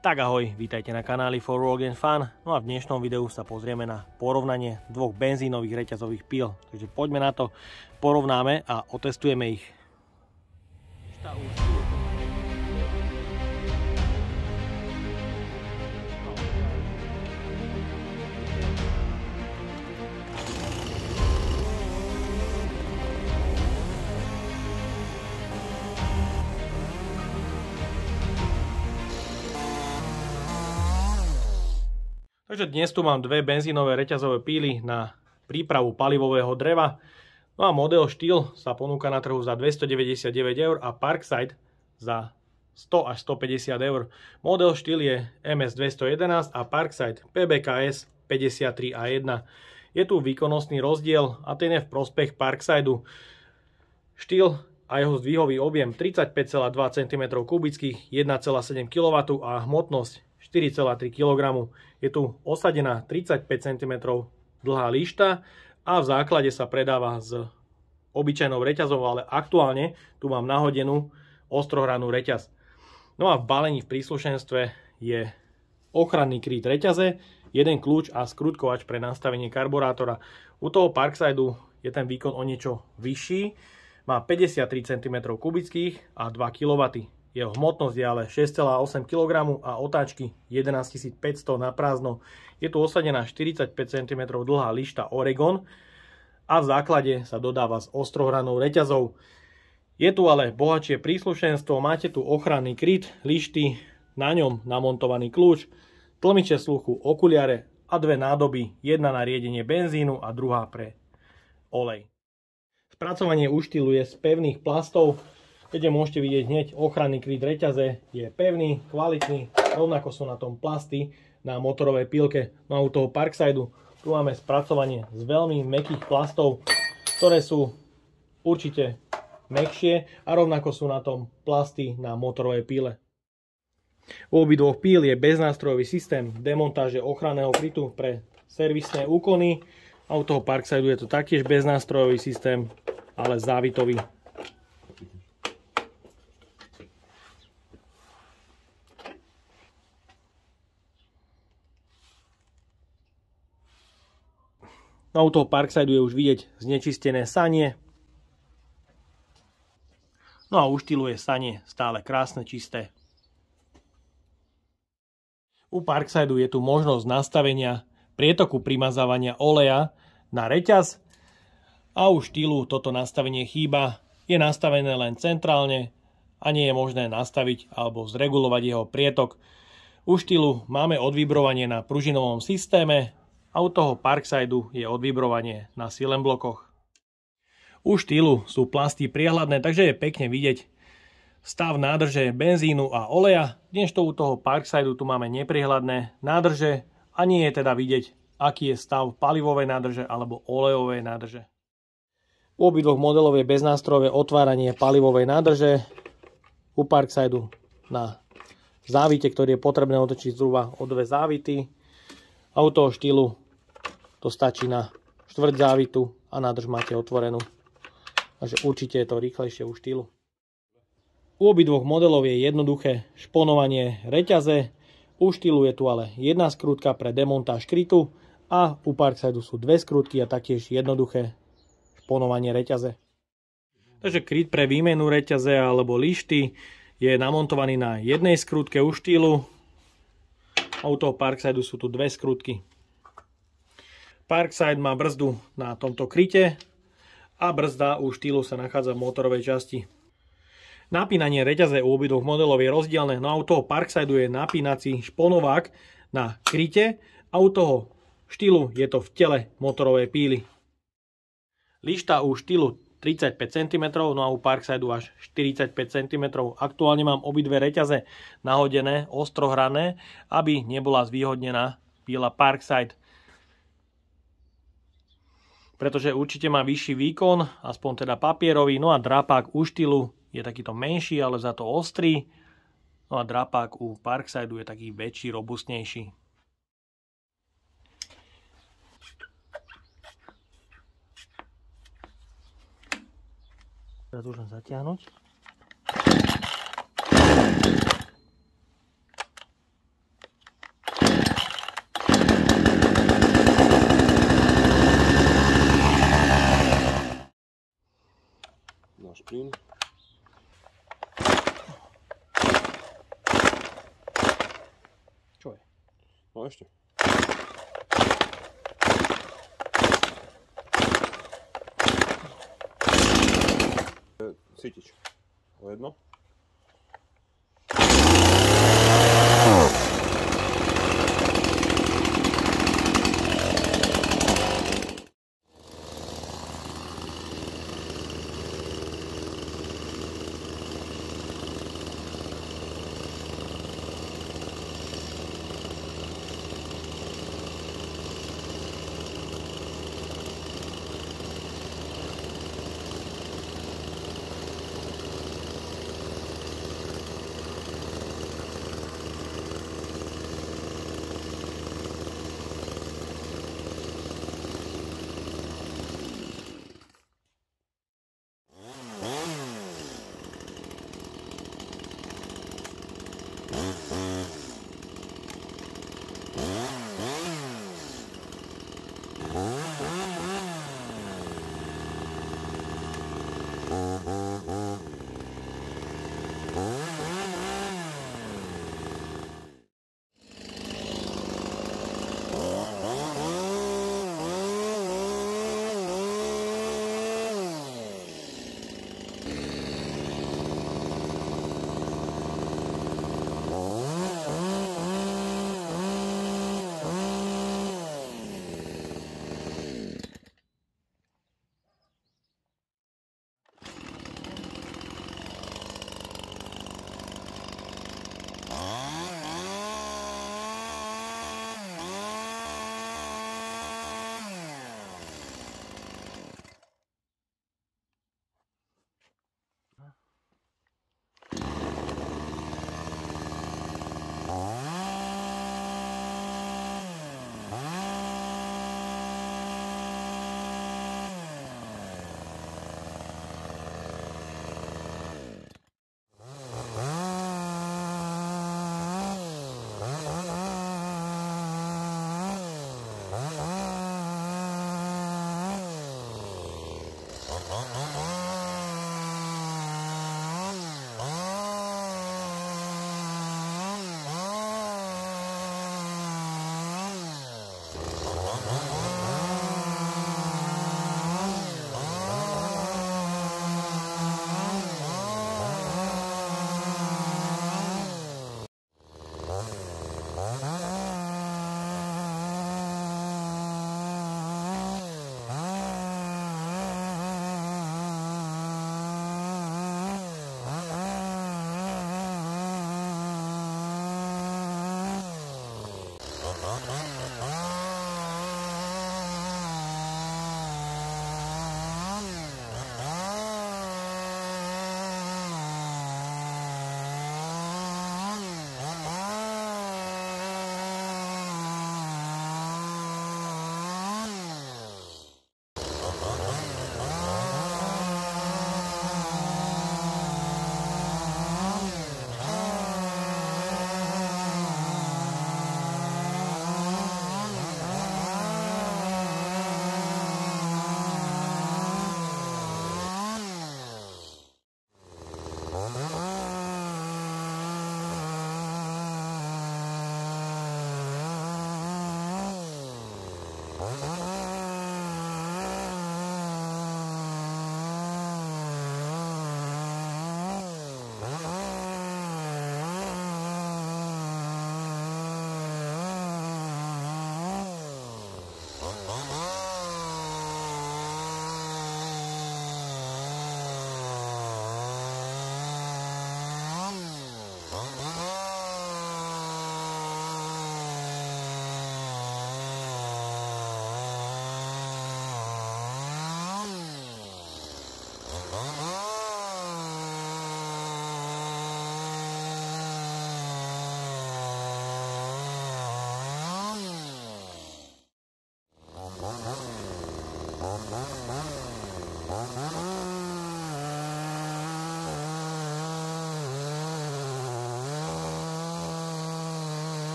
Tak ahoj, vítajte na kanáli For Work and Fun. No a v dnešnom videu sa pozrieme na porovnanie dvoch benzínových reťazových píl. Takže poďme na to, porovnáme a otestujeme ich. Takže dnes tu mám dve benzínové reťazové píly na prípravu palivového dreva. No a model štýl sa ponúka na trhu za 299 eur a Parkside za 100 až 150 eur. Model štýl je MS211 a Parkside PBKS 53A1. Je tu výkonnostný rozdiel a ten je v prospech Parksideu. Štýl a jeho zdvihový objem 35,2 cm3, 1,7 kW a hmotnosť 4,3 kg. Je tu osadená 35 cm dlhá lišta a v základe sa predáva s obyčajnou reťazou, ale aktuálne tu mám nahodenú ostrohranú reťaz. No a v balení v príslušenstve je ochranný kryt reťaze, jeden kľúč a skrutkovač pre nastavenie karburátora. U toho Parksideu je ten výkon o niečo vyšší, má 53 cm3 a 2 kW. Jeho hmotnosť je ale 6,8 kg a otáčky 11 500 na prázdno. Je tu osadená 45 cm dlhá lišta Oregon a v základe sa dodáva s ostrohranou reťazou. Je tu ale bohatšie príslušenstvo, máte tu ochranný kryt lišty, na ňom namontovaný kľúč, tlmiče sluchu, okuliare a dve nádoby, jedna na riedenie benzínu a druhá pre olej. Spracovanie úštilu je z pevných plastov. Keď môžete vidieť hneď, ochranný kryt reťaze je pevný, kvalitný, rovnako sú na tom plasty na motorovej pílke. No a u toho Parksideu tu máme spracovanie z veľmi mäkkých plastov, ktoré sú určite mäkšie a rovnako sú na tom plasty na motorovej píle. U obidvoch píl je beznástrojový systém demontáže ochranného krytu pre servisné úkony a u toho Parksideu je to taktiež beznástrojový systém, ale závitový. No u toho Parksideu je už vidieť znečistené sanie. No a u štýlu je sanie stále krásne, čisté. U Parksideu je tu možnosť nastavenia prietoku primazávania oleja na reťaz a u štýlu toto nastavenie chýba. Je nastavené len centrálne a nie je možné nastaviť alebo zregulovať jeho prietok. U štýlu máme odvibrovanie na pružinovom systéme a u toho Parksideu je odvibrovanie na silen blokoch. U štýlu sú plasty priehľadné, takže je pekne vidieť stav nádrže benzínu a oleja, kdežto u toho Parksideu tu máme nepriehľadné nádrže a nie je teda vidieť, aký je stav palivovej nádrže alebo olejovej nádrže. U obidvoch modelov je beznástrojové otváranie palivovej nádrže. U Parksideu na závite, ktorý je potrebné otočiť zhruba o dve závity. A u toho štýlu to stačí na štvrť závitu a nádrž máte otvorenú. Takže určite je to rýchlejšie u štýlu. U obidvoch modelov je jednoduché šponovanie reťaze. U štýlu je tu ale jedna skrutka pre demontáž krytu a u Parksideu sú dve skrutky a taktiež jednoduché šponovanie reťaze. Takže kryt pre výmenu reťaze alebo lišty je namontovaný na jednej skrutke u štýlu. A u toho Parksideu sú tu dve skrutky. Parkside má brzdu na tomto kryte a brzda u štýlu sa nachádza v motorovej časti. Napínanie reťaze u obidvoch modelov je rozdielne, no a u toho Parksideu je napínací šponovák na kryte a u toho štýlu je to v tele motorovej píly. Lišta u štýlu 35 cm, no a u Parksideu až 45 cm. Aktuálne mám obidve reťaze nahodené, ostrohrané, aby nebola zvýhodnená píla Parkside. Pretože určite má vyšší výkon, aspoň teda papierový, no a drápák u štýlu je takýto menší, ale za to ostrý. No a drápák u Parksideu je taký väčší, robustnejší. Teraz môžem zatiahnuť. No ešte. Cítič. O jedno.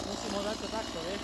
Musimo dať to takto, vieš?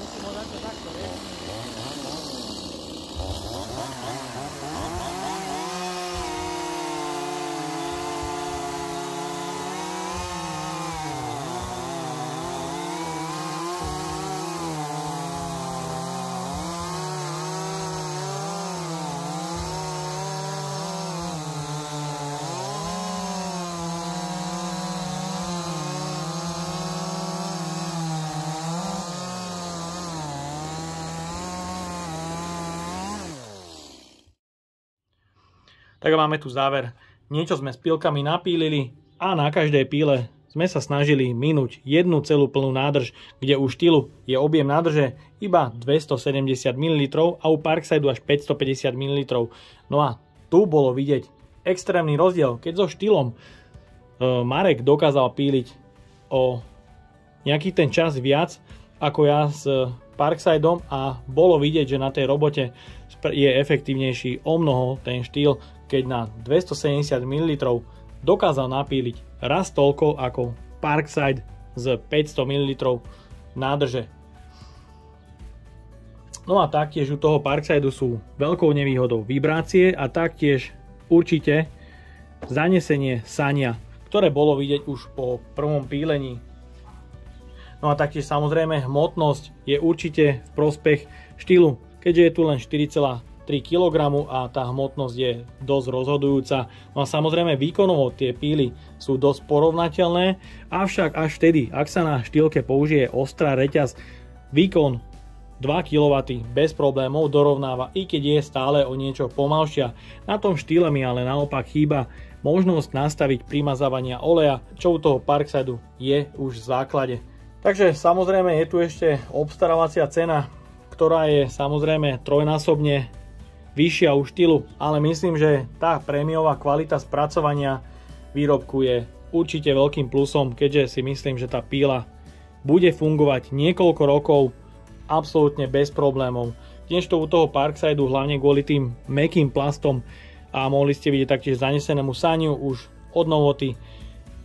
Musimo dať to takto, vieš? Tak máme tu záver. Niečo sme s pílkami napílili a na každej píle sme sa snažili minúť jednu celú plnú nádrž, kde u štýlu je objem nádrže iba 270 ml a u Parkside až 550 ml. No a tu bolo vidieť extrémny rozdiel, keď so štýlom Marek dokázal píliť o nejaký ten čas viac ako ja s Parksideom a bolo vidieť, že na tej robote je efektívnejší o mnoho ten štýl, keď na 270 ml dokázal napíliť raz toľko ako Parkside z 500 ml nádrže. No a taktiež u toho Parksideu sú veľkou nevýhodou vibrácie a taktiež určite zanesenie sania, ktoré bolo vidieť už po prvom pílení. No a taktiež samozrejme hmotnosť je určite v prospech štýlu, keďže je tu len 4,3 kg a tá hmotnosť je dosť rozhodujúca. No a samozrejme výkonovo tie píly sú dosť porovnateľné, avšak až vtedy, ak sa na štýlke použije ostrá reťaz, výkon 2 kW bez problémov dorovnáva, i keď je stále o niečo pomalšia. Na tom štýle mi ale naopak chýba možnosť nastaviť primazávania oleja, čo u toho Parksideu je už v základe. Takže samozrejme je tu ešte obstarávacia cena, ktorá je samozrejme trojnásobne vyššia u štýlu, ale myslím, že tá prémiová kvalita spracovania výrobku je určite veľkým plusom, keďže si myslím, že tá píla bude fungovať niekoľko rokov absolútne bez problémov. Kdežto u toho Parksideu, hlavne kvôli tým mäkkým plastom a mohli ste vidieť taktiež zanesenému saniu už od novoty,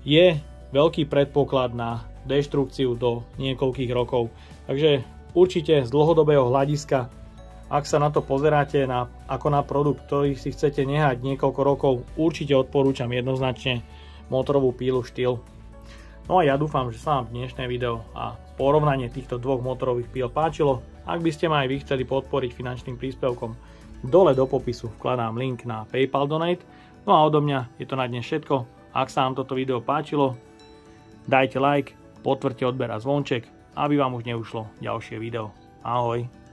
je veľký predpoklad na deštrukciu do niekoľkých rokov. Takže určite z dlhodobého hľadiska, ak sa na to pozeráte ako na produkt, ktorý si chcete nehať niekoľko rokov, určite odporúčam jednoznačne motorovú pílu štýl. No a ja dúfam, že sa vám dnešné video a porovnanie týchto dvoch motorových píl páčilo. Ak by ste ma aj vy chceli podporiť finančným príspevkom, dole do popisu vkladám link na PayPal Donate. No a odo mňa je to na dnes všetko. Ak sa vám toto video páčilo, dajte like, potvrďte odber a zvonček, aby vám už neušlo ďalšie video. Ahoj.